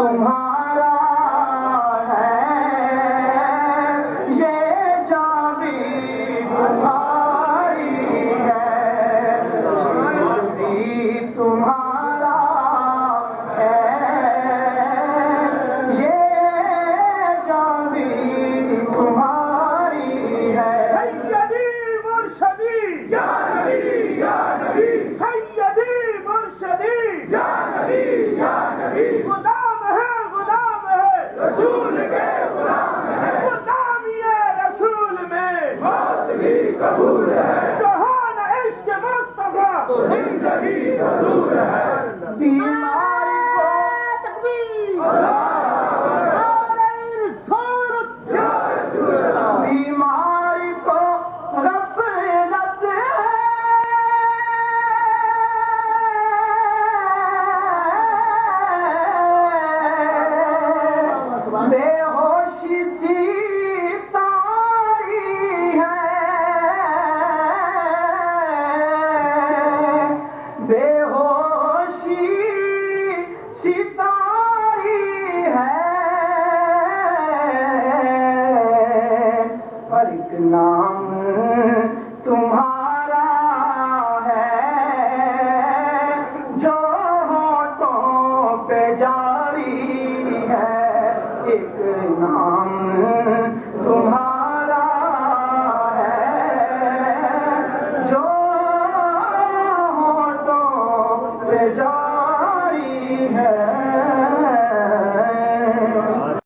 تمہارا ہے، یہ جان بھی تمہاری ہے، بھی تمہارا ہے، یہ جان بھی تمہاری ہے۔ سیدی مرشدی یا نبی یا نبی، سیدی مرشدی یا نبی یا نبی، غلام ہے رسول کے غلام ہے، غلامی رسول میں موت بھی قبول ہے، جہان عشق مصطفیٰ تو زندگی ضرور ہے۔ بیماری کو بیماری کو غفلت ہے، بے ہوشی سی تاری ہے، بے ہوشی سی تاری ہے، پر ایک نام